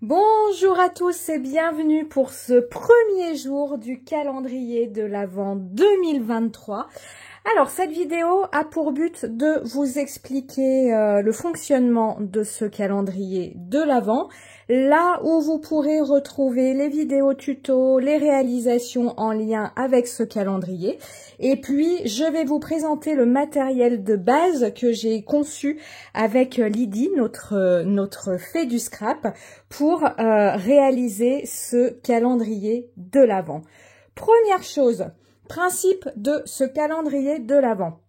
Bonjour à tous et bienvenue pour ce premier jour du calendrier de l'Avent 2023. Alors cette vidéo a pour but de vous expliquer le fonctionnement de ce calendrier de l'Avent, là où vous pourrez retrouver les vidéos tutos, les réalisations en lien avec ce calendrier. Et puis je vais vous présenter le matériel de base que j'ai conçu avec Lydie, notre fée du scrap, pour réaliser ce calendrier de l'Avent. Première chose, principe de ce calendrier de l'Avent.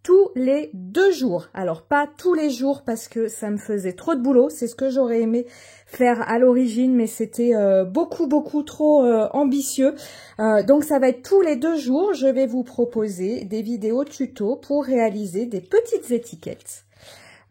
Tous les 2 jours. Alors pas tous les jours parce que ça me faisait trop de boulot. C'est ce que j'aurais aimé faire à l'origine, mais c'était beaucoup trop ambitieux. Donc ça va être tous les 2 jours. Je vais vous proposer des vidéos tuto pour réaliser des petites étiquettes.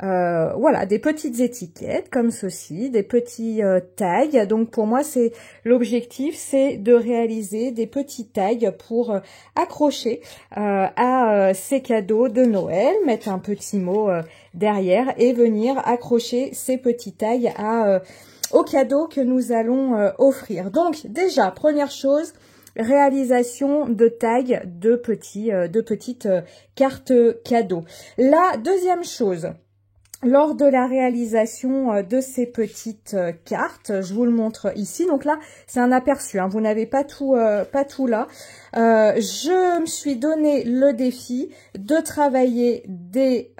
Voilà, des petites étiquettes comme ceci, des petits tags. Donc pour moi, c'est l'objectif, c'est de réaliser des petits tags pour accrocher à ces cadeaux de Noël, mettre un petit mot derrière et venir accrocher ces petits tags aux cadeaux que nous allons offrir. Donc déjà, première chose, réalisation de tags de petites cartes cadeaux. La deuxième chose, lors de la réalisation de ces petites cartes, je vous le montre ici. Donc là, c'est un aperçu, hein, vous n'avez pas tout là. Je me suis donné le défi de travailler des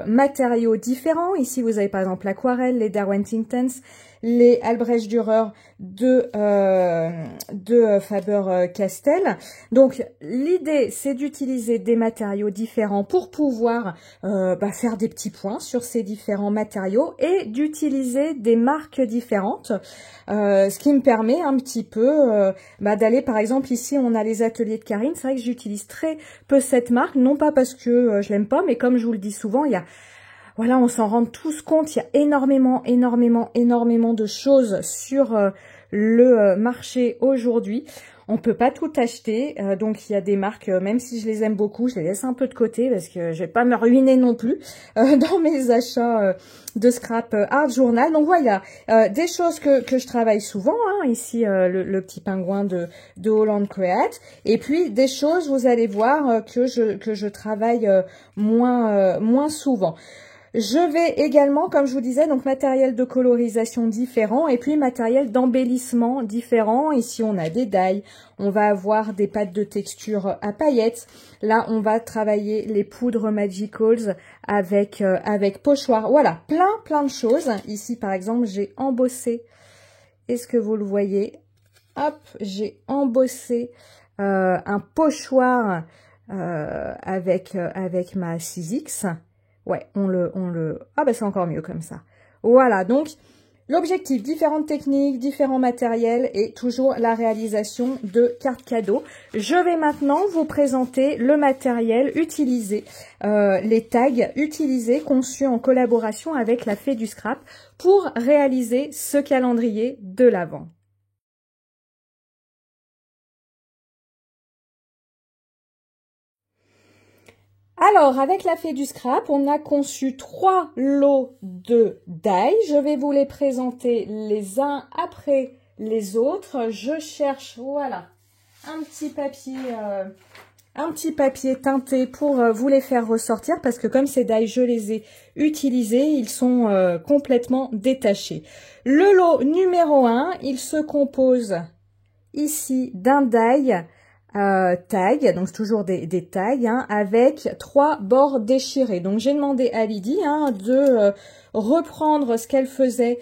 matériaux différents. Ici, vous avez par exemple l'aquarelle, les Derwent Inktense, les Albrecht Dürer de Faber-Castell. Donc l'idée, c'est d'utiliser des matériaux différents pour pouvoir faire des petits points sur ces différents matériaux et d'utiliser des marques différentes, ce qui me permet un petit peu d'aller, par exemple ici on a les ateliers de Karine. C'est vrai que j'utilise très peu cette marque, non pas parce que je l'aime pas, mais comme je vous le dis souvent, il y a voilà, on s'en rend tous compte, il y a énormément de choses sur le marché aujourd'hui. On peut pas tout acheter, donc il y a des marques, même si je les aime beaucoup, je les laisse un peu de côté parce que je vais pas me ruiner non plus dans mes achats de scrap art journal. Donc voilà, des choses que je travaille souvent, hein, ici le petit pingouin de Holland Create, et puis des choses, vous allez voir, que je travaille moins souvent. Je vais également, comme je vous disais, donc matériel de colorisation différent et puis matériel d'embellissement différent. Ici, on a des die, on va avoir des pâtes de texture à paillettes. Là, on va travailler les poudres Magicals avec pochoir. Voilà, plein de choses. Ici, par exemple, j'ai embossé. Est-ce que vous le voyez? Hop, j'ai embossé un pochoir avec ma 6X. Ouais, ah ben c'est encore mieux comme ça. Voilà, donc l'objectif, différentes techniques, différents matériels et toujours la réalisation de cartes cadeaux. Je vais maintenant vous présenter le matériel utilisé, les tags utilisés, conçus en collaboration avec la Fée du Scrap pour réaliser ce calendrier de l'Avent. Alors, avec la Fée du Scrap, on a conçu 3 lots de die. Je vais vous les présenter les uns après les autres. Je cherche, voilà, un petit papier teinté pour vous les faire ressortir parce que comme ces die, je les ai utilisés, ils sont complètement détachés. Le lot numéro 1, il se compose ici d'un die tag, donc c'est toujours des tags, hein, avec 3 bords déchirés. Donc j'ai demandé à Lydie de reprendre ce qu'elle faisait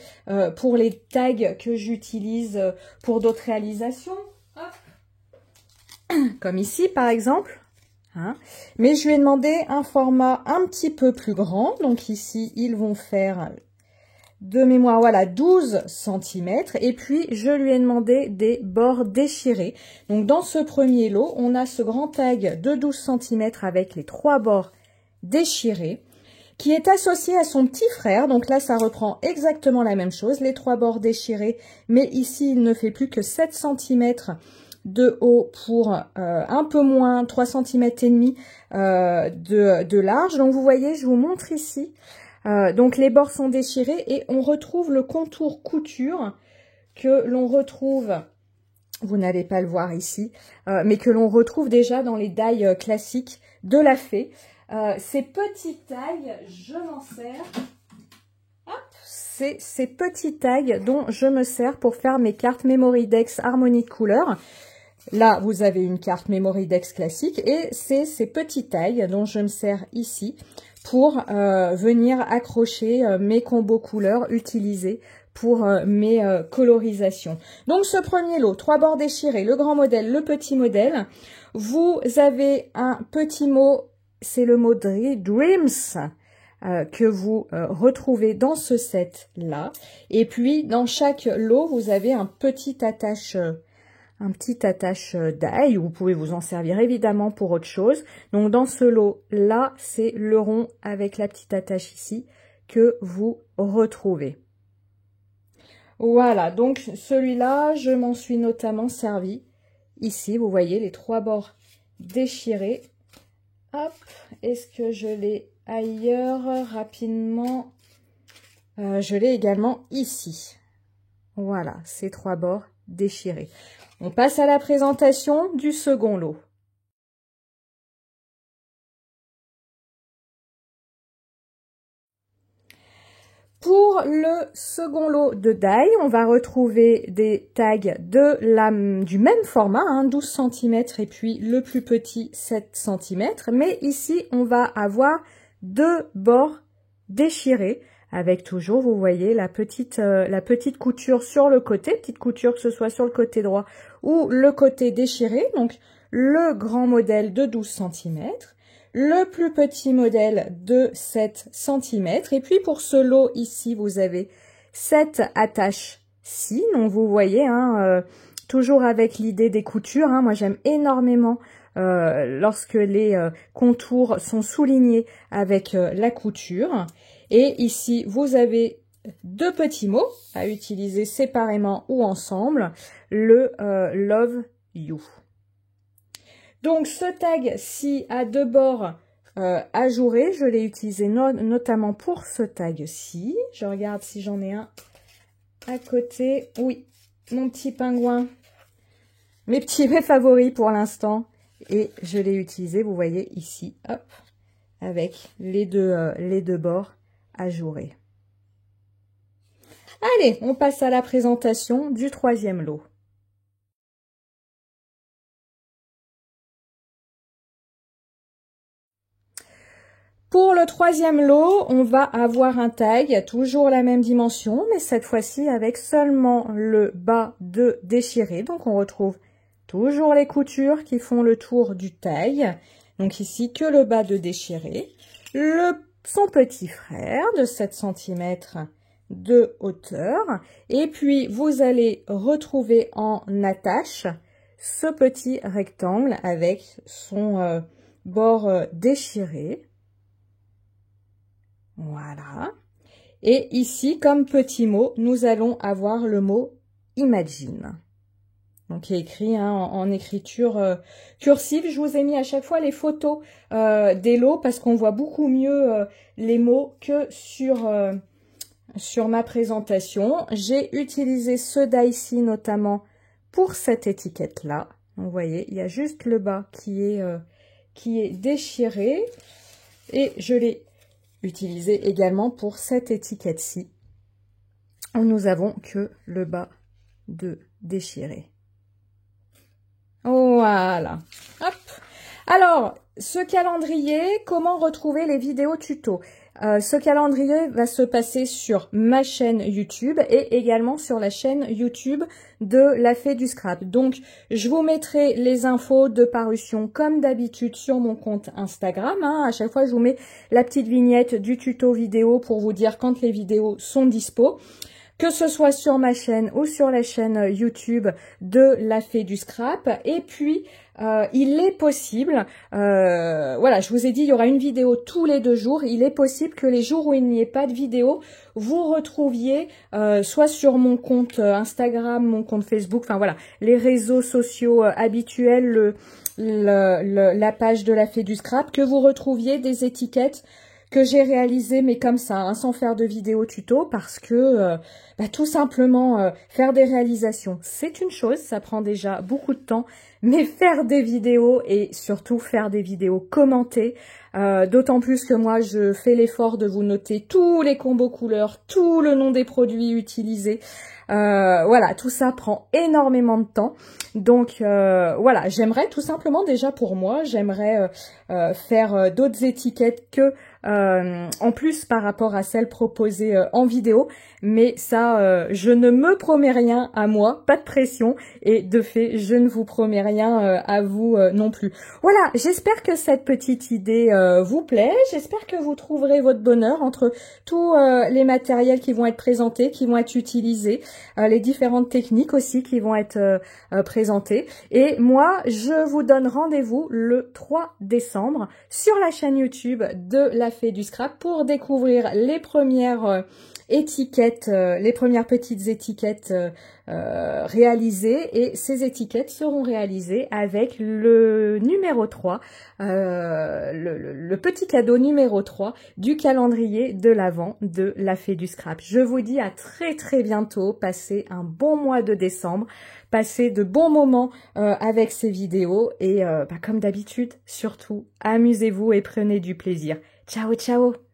pour les tags que j'utilise pour d'autres réalisations. Hop. Comme ici par exemple. Hein. Mais je lui ai demandé un format un petit peu plus grand. Donc ici, ils vont faire de mémoire, voilà, 12 cm. Et puis, je lui ai demandé des bords déchirés. Donc, dans ce premier lot, on a ce grand tag de 12 cm avec les 3 bords déchirés qui est associé à son petit frère. Donc là, ça reprend exactement la même chose, les 3 bords déchirés. Mais ici, il ne fait plus que 7 cm de haut pour un peu moins, 3 cm et demi de large. Donc, vous voyez, je vous montre ici. Donc les bords sont déchirés et on retrouve le contour couture que l'on retrouve, vous n'allez pas le voir ici, mais que l'on retrouve déjà dans les die classiques de la fée. Ces petites tailles, je m'en sers. C'est ces petits tags dont je me sers pour faire mes cartes Memory Dex Harmonie de couleurs. Là, vous avez une carte Memory Dex classique et c'est ces petits tags dont je me sers ici pour venir accrocher mes combos couleurs utilisés pour mes colorisations. Donc ce premier lot, 3 bords déchirés, le grand modèle, le petit modèle. Vous avez un petit mot, c'est le mot Dreams. Que vous retrouvez dans ce set-là. Et puis, dans chaque lot, vous avez un petit attache d'ail. Vous pouvez vous en servir évidemment pour autre chose. Donc, dans ce lot-là, c'est le rond avec la petite attache ici que vous retrouvez. Voilà, donc celui-là, je m'en suis notamment servi. Ici, vous voyez les 3 bords déchirés. Hop, est-ce que je l'ai ailleurs rapidement? Je l'ai également ici. Voilà, ces 3 bords déchirés. On passe à la présentation du second lot. Pour le second lot de die, on va retrouver des tags du même format, hein, 12 cm et puis le plus petit 7 cm. Mais ici, on va avoir 2 bords déchirés avec toujours, vous voyez, la petite couture sur le côté, petite couture que ce soit sur le côté droit ou le côté déchiré. Donc, le grand modèle de 12 cm. Le plus petit modèle de 7 cm. Et puis pour ce lot ici, vous avez 7 attaches-ci. Donc vous voyez, hein, toujours avec l'idée des coutures. Hein, moi j'aime énormément lorsque les contours sont soulignés avec la couture. Et ici, vous avez 2 petits mots à utiliser séparément ou ensemble. Le Love You. Donc ce tag-ci a 2 bords ajourés, je l'ai utilisé notamment pour ce tag-ci. Je regarde si j'en ai un à côté. Oui, mon petit pingouin, mes favoris pour l'instant. Et je l'ai utilisé, vous voyez ici, hop, avec les deux bords ajourés. Allez, on passe à la présentation du troisième lot. Pour le troisième lot, on va avoir un tag, toujours la même dimension, mais cette fois-ci avec seulement le bas de déchiré. Donc on retrouve toujours les coutures qui font le tour du tag. Donc ici que le bas de déchiré. Son petit frère de 7 cm de hauteur. Et puis vous allez retrouver en attache ce petit rectangle avec son bord déchiré. Voilà. Et ici, comme petit mot, nous allons avoir le mot Imagine. Donc, qui est écrit hein, en écriture cursive. Je vous ai mis à chaque fois les photos des lots parce qu'on voit beaucoup mieux les mots que sur ma présentation. J'ai utilisé ce die-ci notamment pour cette étiquette-là. Vous voyez, il y a juste le bas qui est déchiré. Et je l'ai utilisé également pour cette étiquette-ci. Nous avons que le bas de déchiré. Voilà. Hop. Alors, ce calendrier, comment retrouver les vidéos tuto? Ce calendrier va se passer sur ma chaîne YouTube et également sur la chaîne YouTube de la Fée du Scrap. Donc, je vous mettrai les infos de parution comme d'habitude sur mon compte Instagram. Hein. À chaque fois, je vous mets la petite vignette du tuto vidéo pour vous dire quand les vidéos sont dispo. Que ce soit sur ma chaîne ou sur la chaîne YouTube de la Fée du Scrap. Et puis, il est possible, voilà, je vous ai dit, il y aura une vidéo tous les 2 jours. Il est possible que les jours où il n'y ait pas de vidéo, vous retrouviez soit sur mon compte Instagram, mon compte Facebook, enfin voilà, les réseaux sociaux habituels, la page de la Fée du Scrap, que vous retrouviez des étiquettes que j'ai réalisées, mais comme ça, hein, sans faire de vidéo tuto, parce que tout simplement, faire des réalisations, c'est une chose, ça prend déjà beaucoup de temps, mais faire des vidéos et surtout faire des vidéos commentées, d'autant plus que moi, je fais l'effort de vous noter tous les combos couleurs, tout le nom des produits utilisés. Voilà, tout ça prend énormément de temps. Donc voilà, j'aimerais tout simplement déjà pour moi, j'aimerais faire d'autres étiquettes que en plus par rapport à celles proposées en vidéo. Mais ça, je ne me promets rien à moi, pas de pression. Et de fait, je ne vous promets rien à vous non plus. Voilà, j'espère que cette petite idée vous plaît. J'espère que vous trouverez votre bonheur entre tous les matériels qui vont être présentés, qui vont être utilisés, les différentes techniques aussi qui vont être présentées. Et moi, je vous donne rendez-vous le 3 décembre sur la chaîne YouTube de La Fée du Scrap pour découvrir les premières étiquettes, les premières petites étiquettes réalisées, et ces étiquettes seront réalisées avec le numéro 3, le petit cadeau numéro 3 du calendrier de l'Avent de La Fée du Scrap. Je vous dis à très très bientôt, passez un bon mois de décembre, passez de bons moments avec ces vidéos et comme d'habitude, surtout amusez-vous et prenez du plaisir. Ciao ciao.